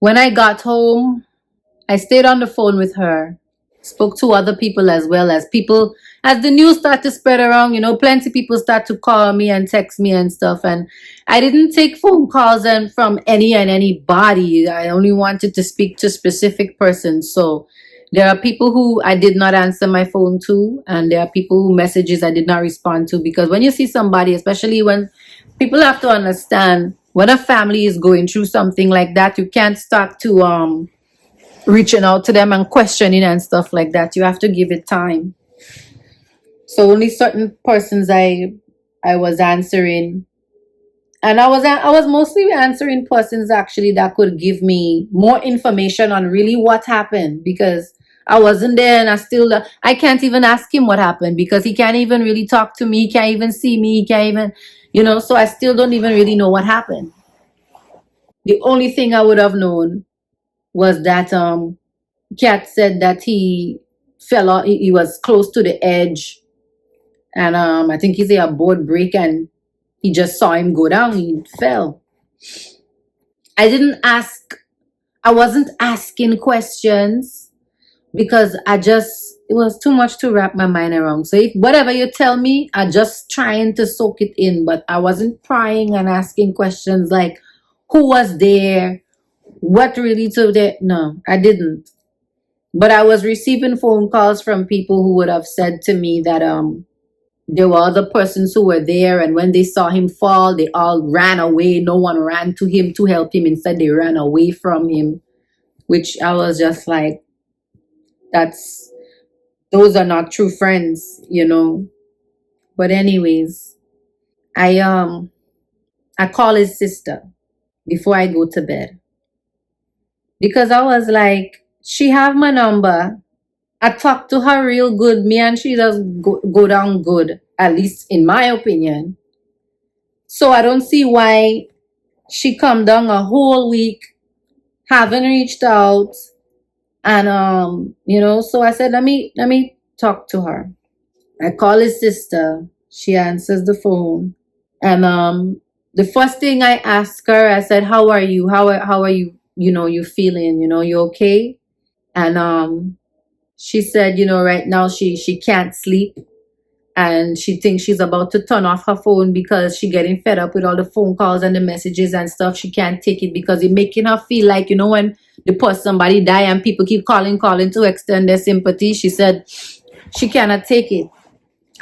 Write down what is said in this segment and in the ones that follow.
When I got home, I stayed on the phone with her, spoke to other people as well as people. As the news started to spread around, plenty of people start to call me and text me and stuff. And I didn't take phone calls and from any and anybody. I only wanted to speak to specific persons. So there are people who I did not answer my phone to, and there are people who messages I did not respond to. Because when you see somebody, especially when people have to understand when a family is going through something like that, you can't start to reaching out to them and questioning and stuff like that. You have to give it time. So only certain persons I was answering, and I was mostly answering persons actually that could give me more information on really what happened, because I wasn't there, and I can't even ask him what happened because he can't even really talk to me. He can't even see me. He can't even, so I still don't even really know what happened. The only thing I would have known was that Cat said that he fell out. He was close to the edge, and I think he said a board break, and he just saw him go down. He fell. I didn't ask. I wasn't asking questions because it was too much to wrap my mind around. So if whatever you tell me, I just trying to soak it in, but I wasn't prying and asking questions like who was there, what really took there. No, I didn't. But I was receiving phone calls from people who would have said to me that there were other persons who were there, and when they saw him fall, they all ran away. No one ran to him to help him. Instead, they ran away from him, which I was just like, those are not true friends. But anyways, I call his sister before I go to bed because I was like, she have my number. I talk to her real good. Me and she does go down good, at least in my opinion. So I don't see why she come down a whole week, haven't reached out, and So I said, let me talk to her. I call his sister. She answers the phone, and the first thing I asked her, I said, "How are you? How are you? You feeling? You okay?" And she said, right now she can't sleep, and she thinks she's about to turn off her phone because she getting fed up with all the phone calls and the messages and stuff. She can't take it because it's making her feel like, when somebody die and people keep calling to extend their sympathy. She said she cannot take it.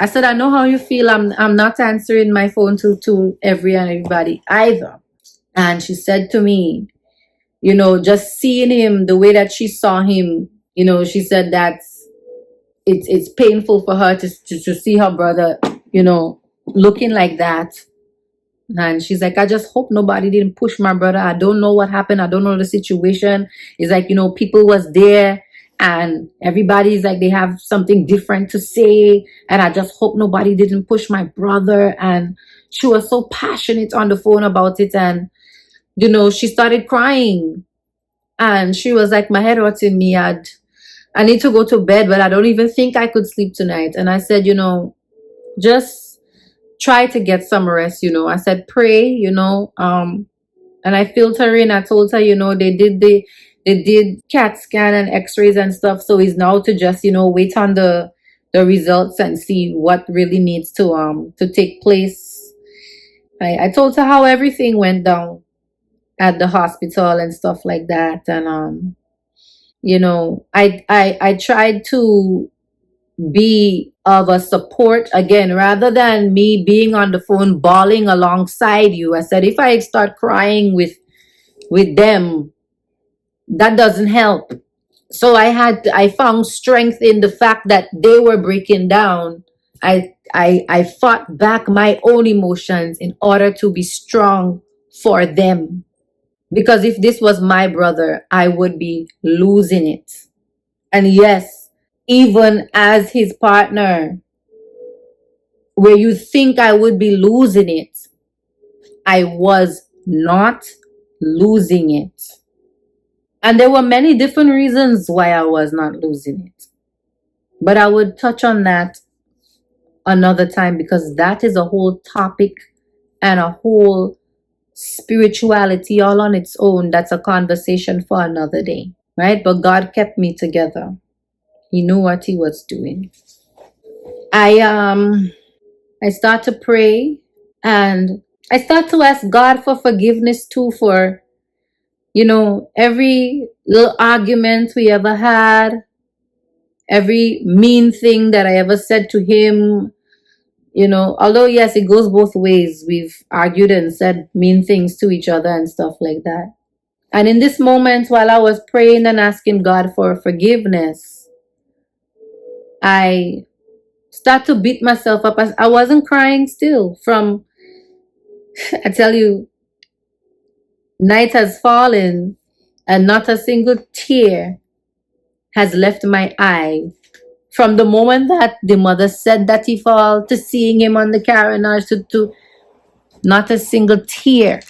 I said, I know how you feel. I'm not answering my phone to everybody either. And she said to me, just seeing him the way that she saw him, she said that it's painful for her to see her brother, looking like that. And she's like, I just hope nobody didn't push my brother. I don't know what happened. I don't know the situation. It's like, people was there and everybody's like, they have something different to say. And I just hope nobody didn't push my brother. And she was so passionate on the phone about it. And, she started crying. And she was like, my head hurting me. I need to go to bed, but I don't even think I could sleep tonight. And I said, just try to get some rest. I said, pray, and I filled her in. I told her, they did CAT scan and x-rays and stuff. So it's now to just, wait on the results and see what really needs to take place. I told her how everything went down at the hospital and stuff like that. And I tried to be of a support again rather than me being on the phone bawling alongside you. I said, if I start crying with them, that doesn't help. So I found strength in the fact that they were breaking down. I fought back my own emotions in order to be strong for them. Because if this was my brother, I would be losing it. And yes, even as his partner, where you think I would be losing it, I was not losing it. And there were many different reasons why I was not losing it. But I would touch on that another time because that is a whole topic and a whole spirituality all on its own. That's a conversation for another day, right? But God kept me together. He knew what he was doing. I start to pray, and I start to ask God for forgiveness too, for every little argument we ever had, every mean thing that I ever said to him. Although yes, it goes both ways. We've argued and said mean things to each other and stuff like that. And in this moment, while I was praying and asking God for forgiveness, I start to beat myself up. As I wasn't crying still from, I tell you, night has fallen and not a single tear has left my eye. From the moment that the mother said that he fall, to seeing him on the carriage, to not a single tear,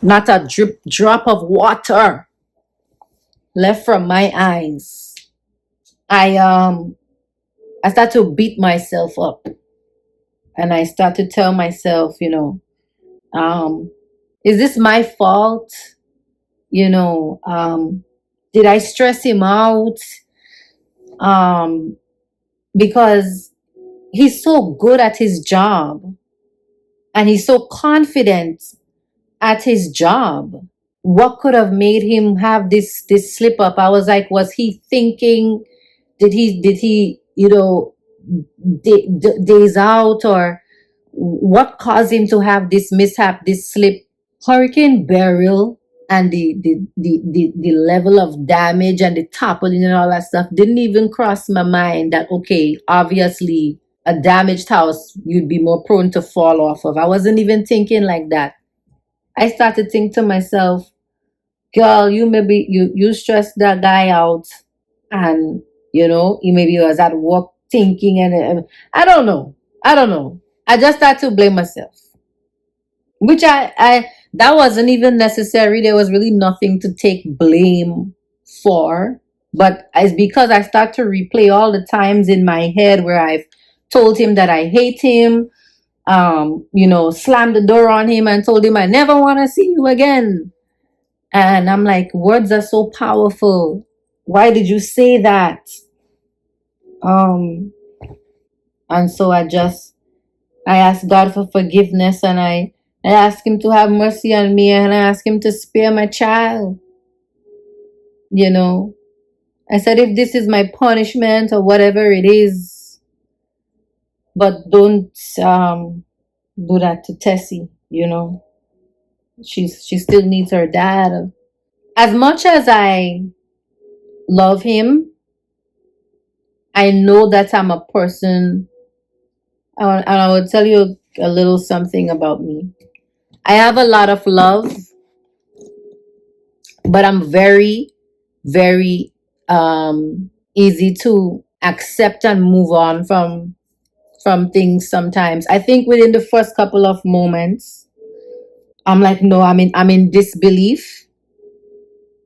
not a drop of water left from my eyes. I start to beat myself up, and I start to tell myself, is this my fault? Did I stress him out? Because he's so good at his job, and he's so confident at his job. What could have made him have this slip up? I was like, was he thinking? Did he days out, or what caused him to have this mishap, this slip? Hurricane Beryl and the level of damage and the toppling and all that stuff didn't even cross my mind that, okay, obviously a damaged house you'd be more prone to fall off of. I wasn't even thinking like that. I started to think to myself, girl, you stressed that guy out, and he maybe was at work thinking, and I don't know. I just started to blame myself, which I that wasn't even necessary. There was really nothing to take blame for, but it's because I start to replay all the times in my head where I've told him that I hate him, slammed the door on him and told him I never want to see you again. And I'm like, words are so powerful. Why did you say that? And so I asked God for forgiveness, and I asked him to have mercy on me, and I asked him to spare my child. I said, if this is my punishment or whatever it is, but don't do that to Tessie. She still needs her dad. As much as I love him, I know that I'm a person, and I will tell you a little something about me. I have a lot of love, but I'm very, very easy to accept and move on from things sometimes. I think within the first couple of moments, I'm like, no, I'm in disbelief.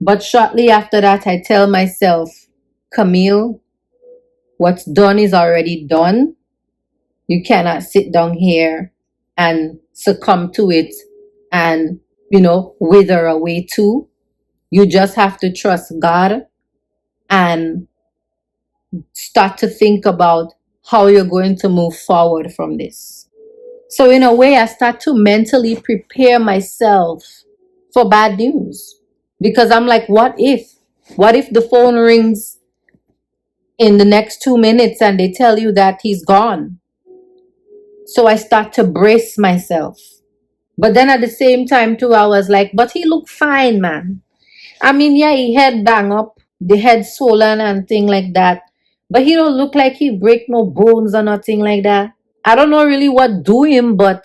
But shortly after that, I tell myself, Camille, what's done is already done. You cannot sit down here and succumb to it and, wither away too. You just have to trust God and start to think about how you're going to move forward from this. So in a way, I start to mentally prepare myself for bad news, because I'm like, what if the phone rings in the next 2 minutes and they tell you that he's gone? So I start to brace myself. But then at the same time too, I was like, but he looked fine, man. I mean, yeah, he had bang up, the head swollen and thing like that. But he don't look like he break no bones or nothing like that. I don't know really what do him, but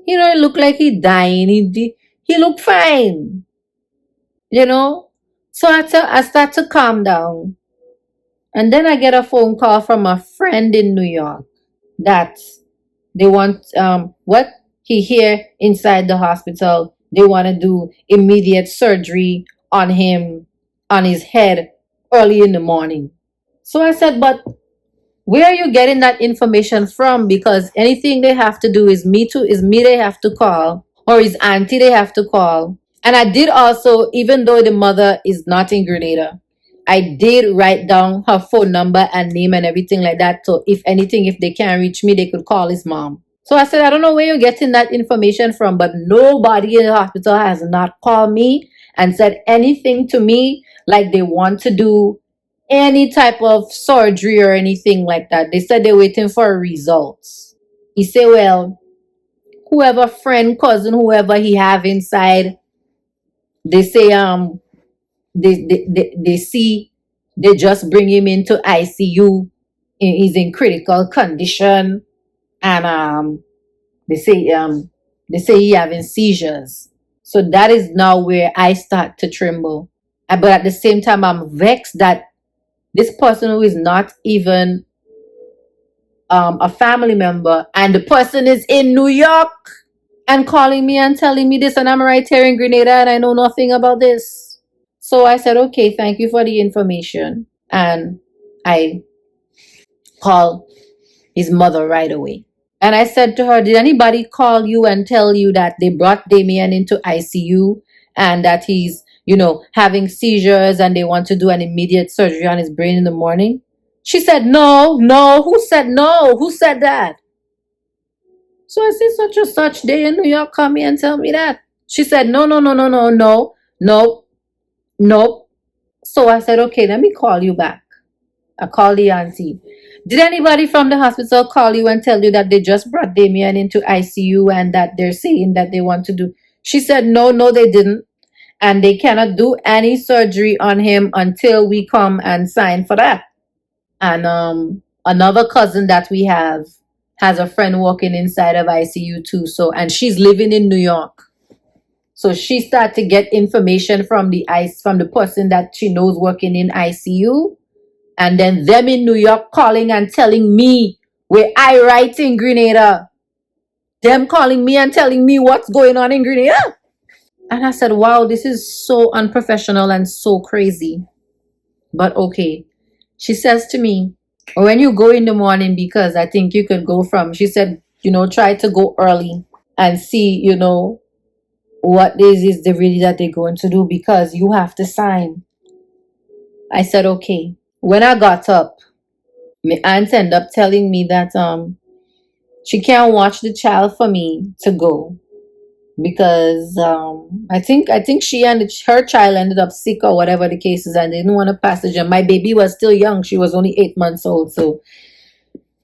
it look like he dying. He look fine. So I start to calm down. And then I get a phone call from a friend in New York that they want what he hear inside the hospital. They want to do immediate surgery on him, on his head, early in the morning. So I said, but where are you getting that information from? Because anything they have to do is me they have to call. or his auntie they have to call. And I did also, even though the mother is not in Grenada, I did write down her phone number and name and everything like that. So if anything, if they can't reach me, they could call his mom. So I said, I don't know where you're getting that information from, but nobody in the hospital has not called me and said anything to me like they want to do any type of surgery or anything like that. They said they're waiting for results. He said, well, whoever friend, cousin, whoever he have inside, they say they see they just bring him into ICU. He's in critical condition, and they say he having seizures. So that is now where I start to tremble. But at the same time, I'm vexed that this person who is not even a family member, and the person is in New York and calling me and telling me this, and I'm right here in Grenada and I know nothing about this. So I said, okay, thank you for the information. And I called his mother right away. And I said to her, did anybody call you and tell you that they brought Damian into ICU and that he's, having seizures and they want to do an immediate surgery on his brain in the morning? She said, no, no. Who said no? Who said that? So I said, such and such day in New York, call me and tell me that. She said, no, no, no, no, no, no, no, no. So I said, okay, let me call you back. I called the auntie. Did anybody from the hospital call you and tell you that they just brought Damian into ICU and that they're saying that they want to do? She said, no, no, they didn't. And they cannot do any surgery on him until we come and sign for that. And another cousin that we have has a friend working inside of ICU too. So, and she's living in New York. So she started to get information from the person that she knows working in ICU. And then them in New York calling and telling me where I write in Grenada. Them calling me and telling me what's going on in Grenada. And I said, wow, this is so unprofessional and so crazy. But okay. She says to me, when you go in the morning, because I think you could go she said, try to go early and see, what is the really that they're going to do, because you have to sign. I said, okay. When I got up, my aunt ended up telling me that she can't watch the child for me to go because I think she and her child ended up sick or whatever the case is, and they didn't want to passage. And my baby was still young; she was only 8 months old. So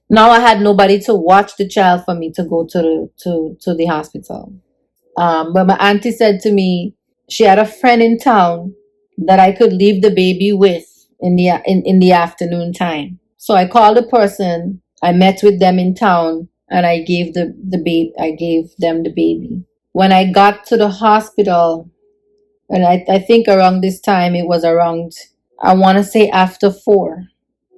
now I had nobody to watch the child for me to go to the hospital. But my auntie said to me she had a friend in town that I could leave the baby with in the afternoon time. So I called the person. I met with them in town, and I gave them the baby. When I got to the hospital, and I think around this time, it was around, I want to say after 4,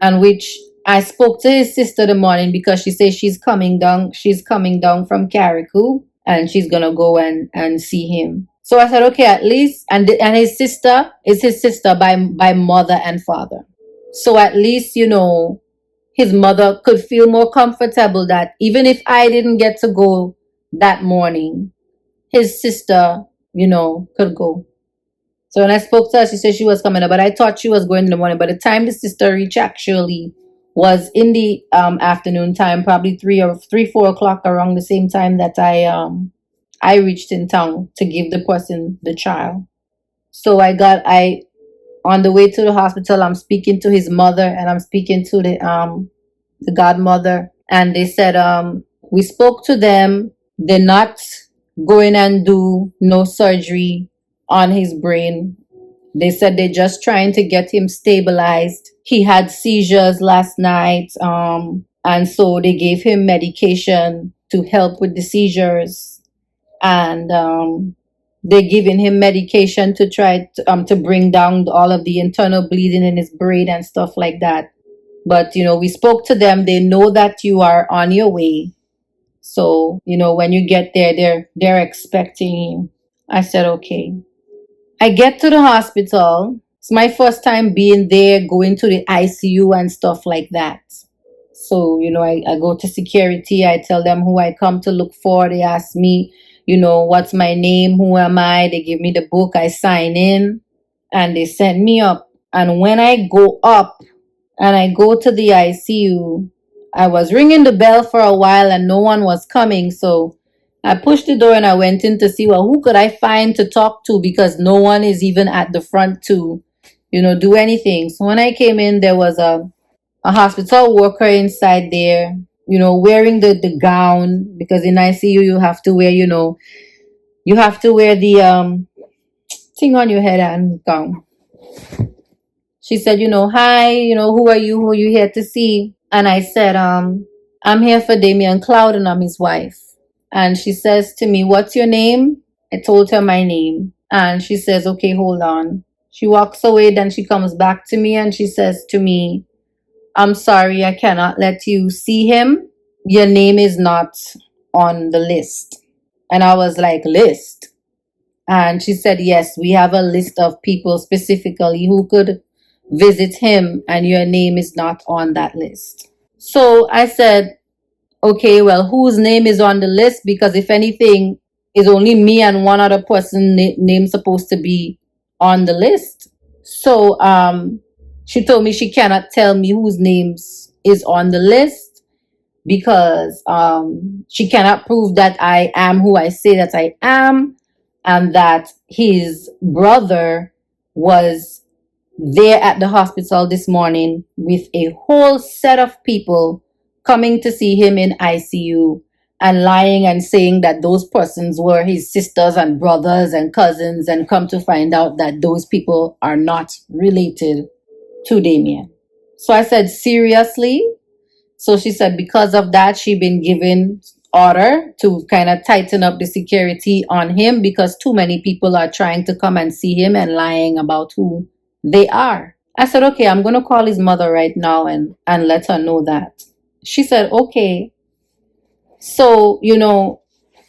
and which I spoke to his sister the morning because she says she's coming down from Carriacou and she's gonna go and see him. So I said, okay, at least, and his sister is his sister by mother and father. So at least, his mother could feel more comfortable that even if I didn't get to go that morning, his sister, could go. So when I spoke to her, she said she was coming up, but I thought she was going in the morning. By the time the sister reached, actually was in the afternoon time, probably 4 o'clock, around the same time that I reached in town to give the person the child. So on the way to the hospital, I'm speaking to his mother and I'm speaking to the godmother, and they said we spoke to them. They're not going and do no surgery on his brain. They said they're just trying to get him stabilized. He had seizures last night, and so they gave him medication to help with the seizures, and they're giving him medication to try to bring down all of the internal bleeding in his brain and stuff like that. But we spoke to them. They know that you are on your way. So, when you get there, they're expecting you. I said, okay. I get to the hospital. It's my first time being there, going to the ICU and stuff like that. So, I go to security. I tell them who I come to look for. They ask me, what's my name, who am I. They give me the book, I sign in, and they send me up. And when I go up and I go to the ICU, I was ringing the bell for a while and no one was coming. So I pushed the door and I went in to see, well, who could I find to talk to, because no one is even at the front to, do anything. So when I came in, there was a hospital worker inside there, wearing the gown, because in ICU you have to wear, the thing on your head and gown. She said, hi, who are you? Who are you here to see? And I said, I'm here for Damian Cloud and I'm his wife. And she says to me, what's your name? I told her my name. And she says, okay, hold on. She walks away, then she comes back to me and she says to me, I'm sorry, I cannot let you see him. Your name is not on the list. And I was like, list? And she said, yes, we have a list of people specifically who could visit him, and your name is not on that list. So I said, okay, well, whose name is on the list? Because if anything, is only me and one other person name supposed to be on the list. So she told me she cannot tell me whose names is on the list, because she cannot prove that I am who I say that I am, and that his brother was there at the hospital this morning with a whole set of people coming to see him in ICU and lying and saying that those persons were his sisters and brothers and cousins, and come to find out that those people are not related to Damian. So I said, seriously? So she said because of that, she'd been given order to kind of tighten up the security on him, because too many people are trying to come and see him and lying about who they are. I said, okay, I'm going to call his mother right now and let her know that. She said, okay. So,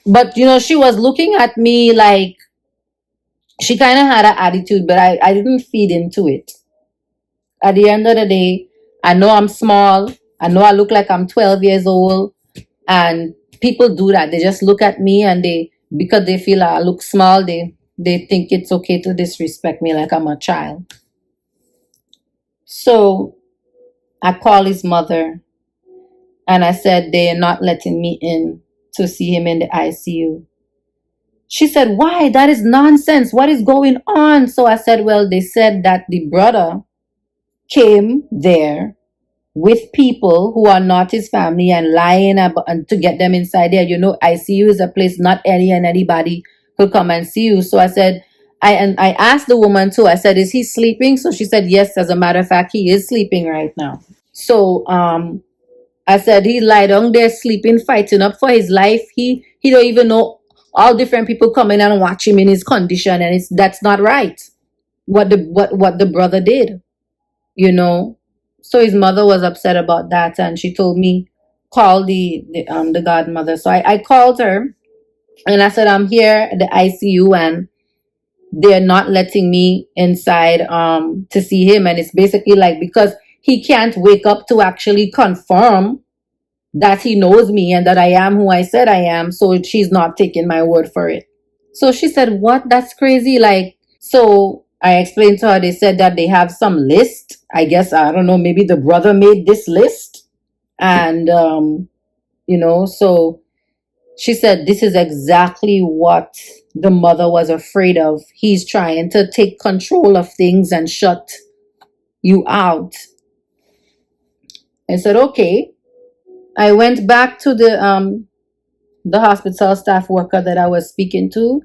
but, she was looking at me like she kind of had an attitude, but I didn't feed into it. At the end of the day, I know I'm small. I know I look like I'm 12 years old. And people do that. They just look at me and because they feel I look small, they think it's okay to disrespect me like I'm a child. So I called his mother and I said, they're not letting me in to see him in the ICU. She said, why? That is nonsense. What is going on? So I said, well, they said that the brother came there with people who are not his family and lying and to get them inside there. ICU is a place not anybody could come and see you. So I said, I asked the woman too, I said, is he sleeping? So she said, yes, as a matter of fact, he is sleeping right now. So I said, he lied down there sleeping, fighting up for his life. He don't even know all different people coming and watch him in his condition, and that's not right. What the brother did, So his mother was upset about that, and she told me call the godmother. So I called her and I said, I'm here at the ICU and they're not letting me inside to see him. And it's basically like, because he can't wake up to actually confirm that he knows me and that I am who I said I am. So she's not taking my word for it. So she said, what? That's crazy. So I explained to her, they said that they have some list. I guess, I don't know, maybe the brother made this list. And, so she said, this is exactly what the mother was afraid of. He's trying to take control of things and shut you out. I said, okay. I went back to the hospital staff worker that I was speaking to.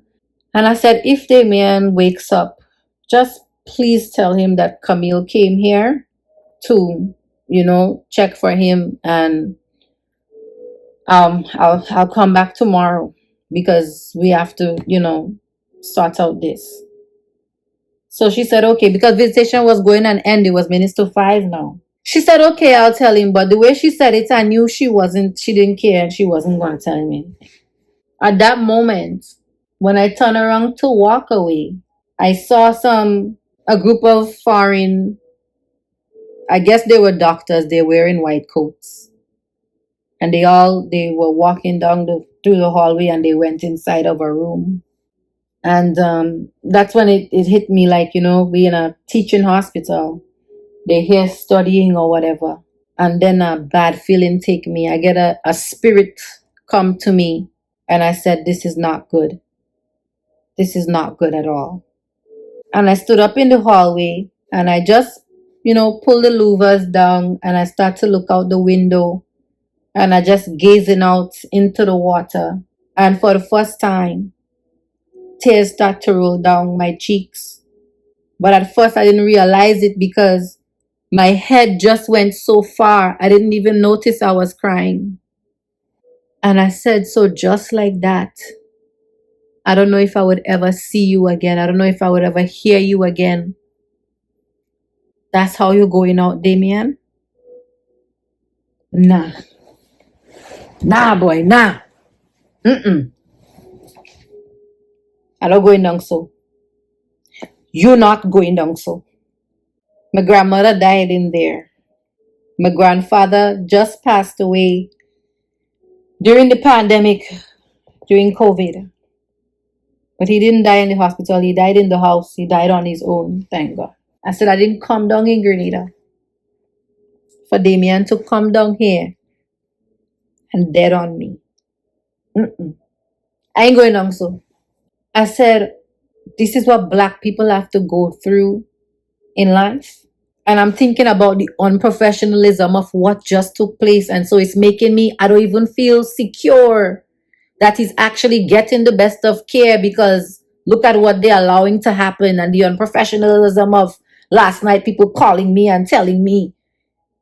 And I said, if Damian wakes up, just please tell him that Camille came here to, check for him, and I'll come back tomorrow because we have to, sort out this. So she said, okay, because visitation was going to end. It was minutes to 5 now. She said, okay, I'll tell him. But the way she said it, I knew she didn't care and she wasn't going to tell him anything. At that moment, when I turned around to walk away, I saw a group of foreign, I guess they were doctors, they were wearing white coats. And they were walking down through the hallway and they went inside of a room. And that's when it hit me, like, we in a teaching hospital. They're here studying or whatever. And then a bad feeling take me. I get a spirit come to me. And I said, this is not good. This is not good at all. And I stood up in the hallway and I just, pulled the louvers down and I start to look out the window and I just gazing out into the water. And for the first time, tears start to roll down my cheeks. But at first I didn't realize it because my head just went so far. I didn't even notice I was crying. And I said, so just like that, I don't know if I would ever see you again. I don't know if I would ever hear you again. That's how you're going out, Damian? Nah. Nah, boy, nah. Mm-mm. I'm not going down so. You're not going down so. My grandmother died in there. My grandfather just passed away during the pandemic, during COVID. But he didn't die in the hospital. He died in the house. He died on his own, thank God. I said I didn't come down in Grenada for Damian to come down here and dead on me. Mm-mm. I ain't going down so. I said, this is what black people have to go through in life. And I'm thinking about the unprofessionalism of what just took place. And so it's making me, I don't even feel secure that he's actually getting the best of care, because look at what they're allowing to happen, and the unprofessionalism of last night, people calling me and telling me,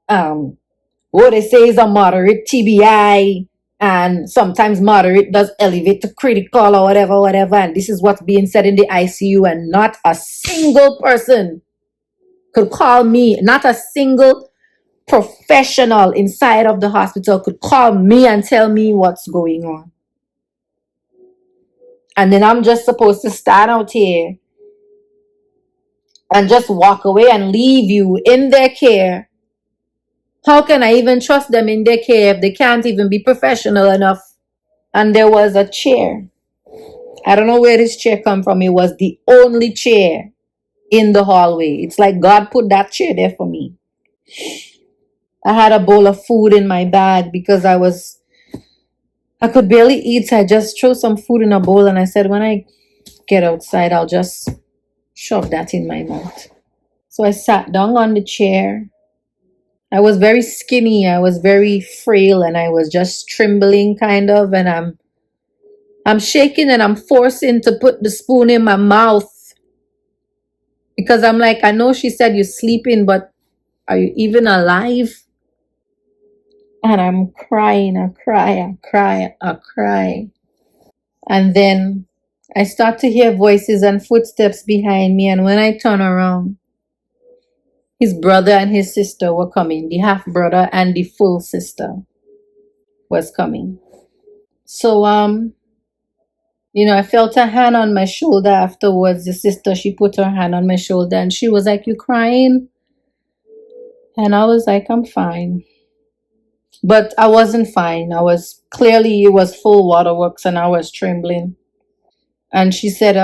what they say is a moderate TBI, and sometimes moderate does elevate to critical or whatever. And this is what's being said in the ICU, and not a single person could call me, not a single professional inside of the hospital could call me and tell me what's going on. And then I'm just supposed to stand out here and just walk away and leave you in their care. How can I even trust them in their care if they can't even be professional enough? And there was a chair. I don't know where this chair come from. It was the only chair in the hallway. It's like God put that chair there for me. I had a bowl of food in my bag because I could barely eat. So I just threw some food in a bowl and I said, when I get outside, I'll just shove that in my mouth. So I sat down on the chair. I was very skinny. I was very frail and I was just trembling kind of. And I'm shaking and I'm forcing to put the spoon in my mouth because I'm like, I know she said you're sleeping, but are you even alive? And I'm crying. I cry. And then I start to hear voices and footsteps behind me. And when I turn around, his brother and his sister were coming. The half brother and the full sister was coming. So, I felt a hand on my shoulder afterwards. The sister, she put her hand on my shoulder and she was like, you crying? And I was like, I'm fine. But I wasn't fine. It was full waterworks and I was trembling. And she said,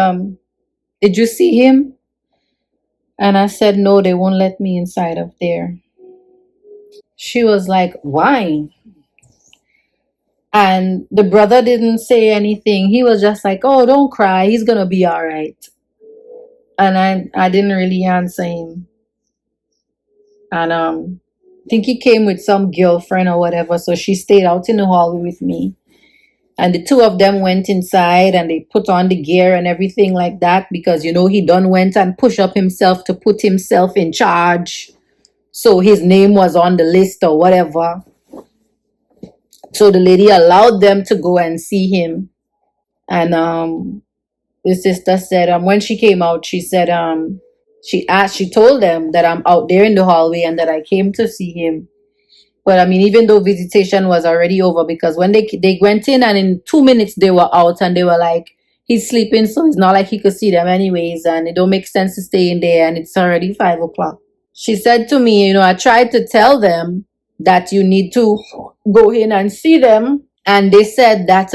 did you see him? And I said, no, they won't let me inside of there. She was like, why? And the brother didn't say anything. He was just like, oh, don't cry. He's going to be all right. And I didn't really answer him. And I think he came with some girlfriend or whatever. So she stayed out in the hallway with me. And the two of them went inside and they put on the gear and everything like that because, he done went and pushed up himself to put himself in charge. So his name was on the list or whatever. So the lady allowed them to go and see him. And the sister said, when she came out, she said, she told them that I'm out there in the hallway and that I came to see him. But even though visitation was already over, because when they went in and in 2 minutes they were out and they were like, he's sleeping, so it's not like he could see them anyways, and it don't make sense to stay in there, and it's already 5 o'clock. She said to me, I tried to tell them that you need to go in and see them. And they said that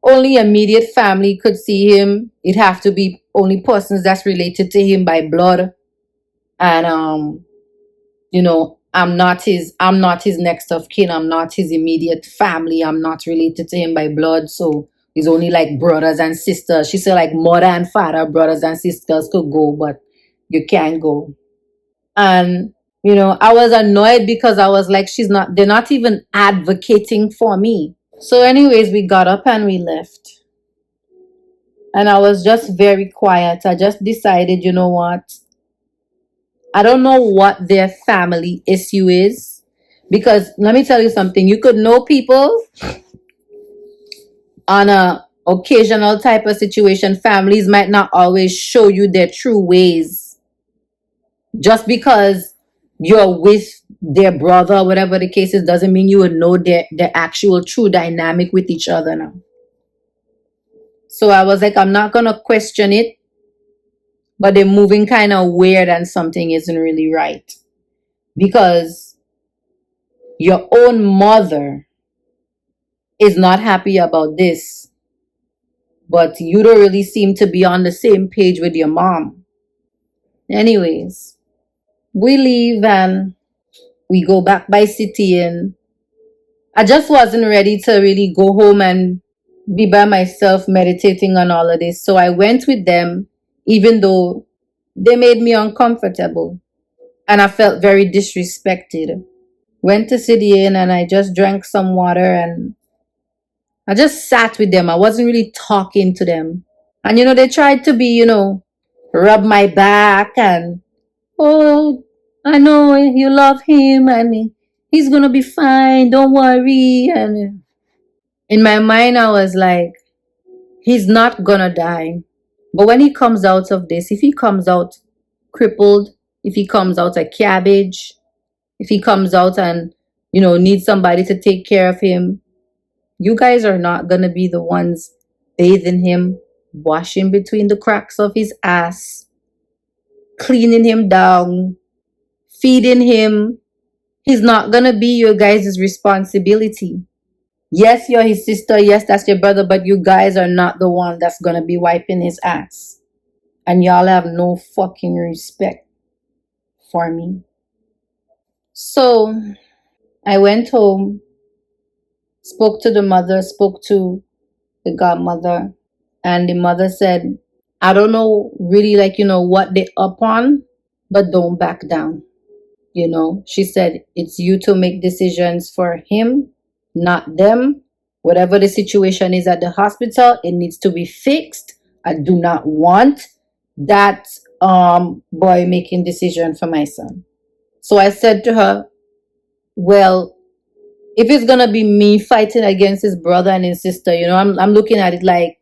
only immediate family could see him. It have to be only persons that's related to him by blood. And I'm not his next of kin. I'm not his immediate family. I'm not related to him by blood. So it's only like brothers and sisters. She said like mother and father, brothers and sisters could go, but you can't go. And I was annoyed because I was like, they're not even advocating for me. So anyways, we got up and we left. And I was just very quiet. I just decided, you know what? I don't know what their family issue is. Because let me tell you something. You could know people on a occasional type of situation. Families might not always show you their true ways. Just because you're with their brother, whatever the case is, doesn't mean you would know their actual true dynamic with each other now. So I was like, I'm not gonna question it, but they're moving kind of weird and something isn't really right. Because your own mother is not happy about this, but you don't really seem to be on the same page with your mom. Anyways, we leave and we go back by city, and I just wasn't ready to really go home and be by myself meditating on all of this. So I went with them, even though they made me uncomfortable and I felt very disrespected. Went to City Inn and I just drank some water and I just sat with them. I wasn't really talking to them. And they tried to be, rub my back and, oh, I know you love him and he's gonna be fine, don't worry. And in my mind, I was like, he's not gonna die. But when he comes out of this, if he comes out crippled, if he comes out a cabbage, if he comes out and, needs somebody to take care of him, you guys are not gonna be the ones bathing him, washing between the cracks of his ass, cleaning him down, feeding him. He's not gonna be your guys' responsibility. Yes, you're his sister. Yes, that's your brother, but you guys are not the one that's gonna be wiping his ass. And y'all have no fucking respect for me. So I went home, spoke to the mother, spoke to the godmother, and the mother said, I don't know really what they up on, but don't back down. She said, it's you to make decisions for him, not them. Whatever the situation is at the hospital, it needs to be fixed. I do not want that boy making decision for my son. So I said to her, well, if it's gonna be me fighting against his brother and his sister, I'm looking at it like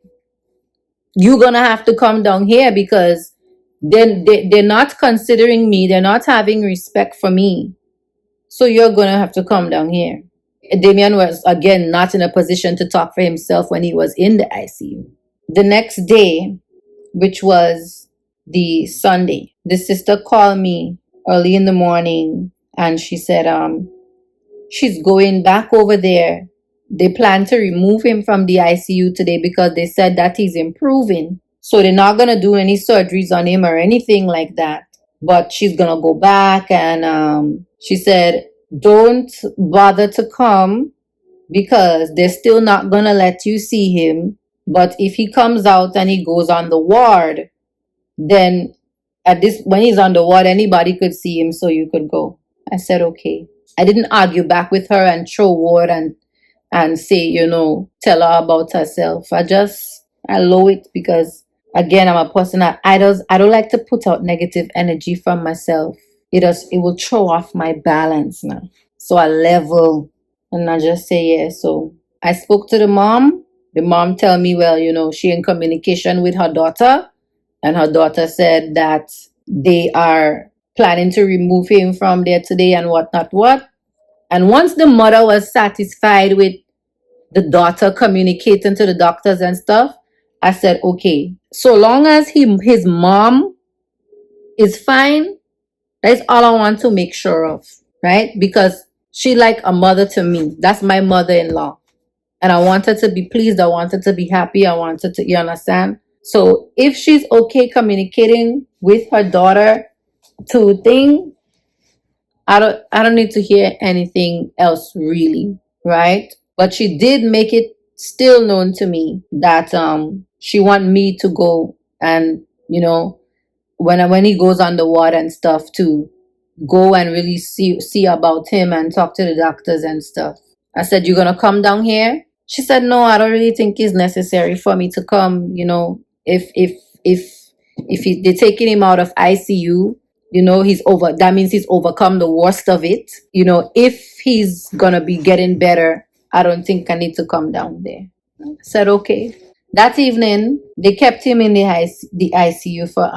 you're gonna have to come down here because they're not considering me, they're not having respect for me. So you're gonna have to come down here. Damian was again not in a position to talk for himself when he was in the ICU. The next day, which was the Sunday, the sister called me early in the morning and she said she's going back over there. They plan to remove him from the ICU today because they said that he's improving. So they're not going to do any surgeries on him or anything like that. But she's going to go back and she said, don't bother to come because they're still not going to let you see him. But if he comes out and he goes on the ward, then when he's on the ward, anybody could see him, so you could go. I said, okay. I didn't argue back with her and throw word and say, tell her about herself. I low it because, again, I'm a person I don't like to put out negative energy from myself. It will throw off my balance now. So I level and I just say, yeah. So I spoke to the mom. The mom tell me, well, she in communication with her daughter. And her daughter said that they are planning to remove him from there today and what. And once the mother was satisfied with the daughter communicating to the doctors and stuff, I said, okay, so long as his mom is fine, that's all I want to make sure of, right? Because She like a mother to me. That's my mother-in-law. And I want her to be pleased. I want her to be happy. I want her to, you understand? So if she's okay communicating with her daughter to thing, I don't need to hear anything else really, right? But she did make it still known to me that she want me to go and, when he goes on the ward and stuff, to go and really see about him and talk to the doctors and stuff. I said, "You gonna come down here?" She said, "No, I don't really think it's necessary for me to come. If they're taking him out of ICU, he's over. That means he's overcome the worst of it. If he's gonna be getting better, I don't think I need to come down there." I said, "Okay." That evening, they kept him in the ICU for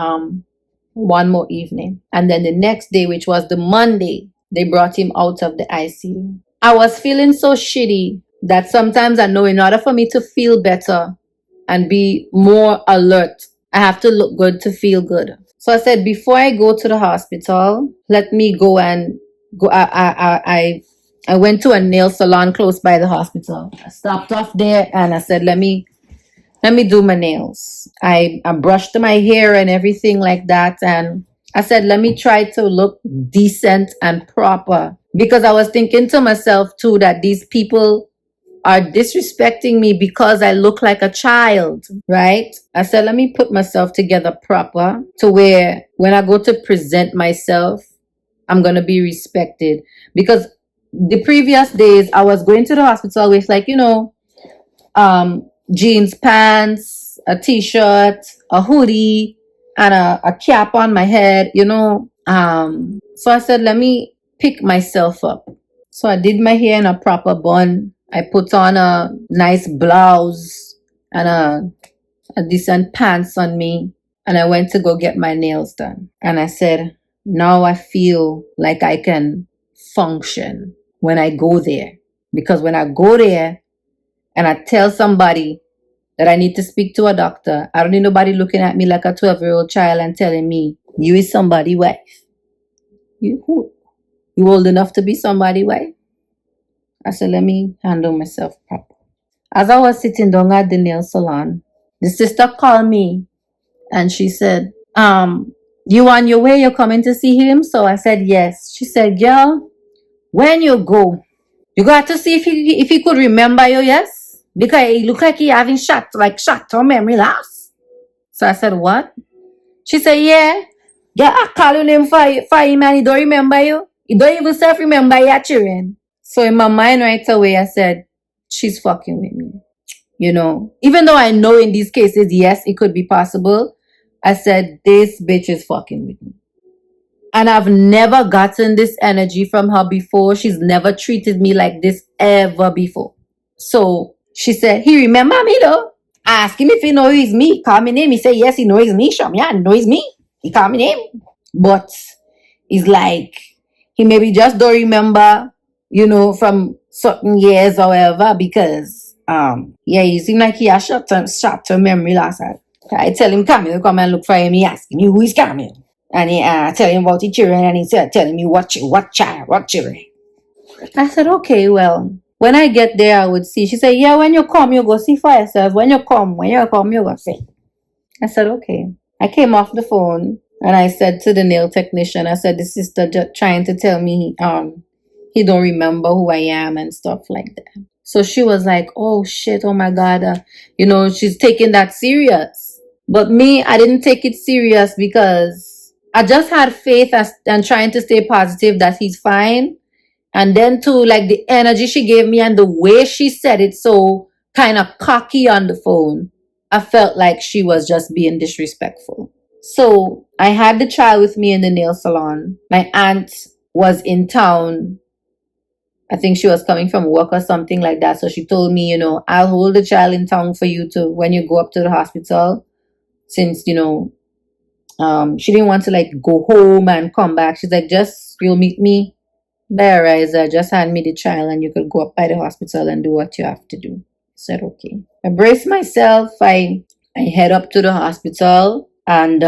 one more evening, and then the next day, which was the Monday, they brought him out of the ICU. I was feeling so shitty that sometimes I know in order for me to feel better and be more alert, I have to look good to feel good. So I said, before I go to the hospital, let me go and go. I went to a nail salon close by the hospital. I stopped off there and I said, let me do my nails. I brushed my hair and everything like that. And I said, let me try to look decent and proper. Because I was thinking to myself too that these people are disrespecting me because I look like a child, right? I said, let me put myself together proper to where when I go to present myself, I'm going to be respected. Because the previous days I was going to the hospital with jeans pants, a t-shirt, a hoodie, and a cap on my head, So I said, let me pick myself up. So I did my hair in a proper bun. I put on a nice blouse and a decent pants on me. And I went to go get my nails done. And I said, now I feel like I can function when I go there. Because when I go there and I tell somebody that I need to speak to a doctor, I don't need nobody looking at me like a 12-year-old child and telling me, you is somebody's wife. You who? You old enough to be somebody's wife? I said, let me handle myself proper. As I was sitting down at the nail salon, the sister called me and she said, you on your way? You're coming to see him? So I said, yes. She said, girl, when you go, you got to see if he could remember you, yes? Because it look like he having short-term memory loss. So I said, what? She said, yeah. Yeah, I call your name for him and he don't remember you. He don't even self-remember your children. So in my mind right away, I said, she's fucking with me. Even though I know in these cases, yes, it could be possible. I said, this bitch is fucking with me. And I've never gotten this energy from her before. She's never treated me like this ever before. So she said, he remember me though. I asked him if he know it's me. Call me name. He said, yes, he know it's me. Show me, he know it's me. He call me name. But it's like, he maybe just don't remember, from certain years or whatever, because, he seemed like he has short-term memory loss. I tell him, Camille, come and look for him. He asking me who is Camille. And he tell him about the children, and he said, telling me what children. I said, okay, well, when I get there, I would see. She said, yeah, when you come, you go see for yourself. When you come, you go see. I said, okay. I came off the phone and I said to the nail technician, I said, the sister just trying to tell me he don't remember who I am and stuff like that. So she was like, oh shit, oh my God. She's taking that serious. But me, I didn't take it serious because I just had faith and trying to stay positive that he's fine. And then too, like the energy she gave me and the way she said it so kind of cocky on the phone, I felt like she was just being disrespectful. So I had the child with me in the nail salon. My aunt was in town. I think she was coming from work or something like that. So she told me, I'll hold the child in town for you to when you go up to the hospital. Since, she didn't want to go home and come back. She's like, you'll meet me there, Riza. Just hand me the child and you could go up by the hospital and do what you have to do. I said, okay. I braced myself. I head up to the hospital and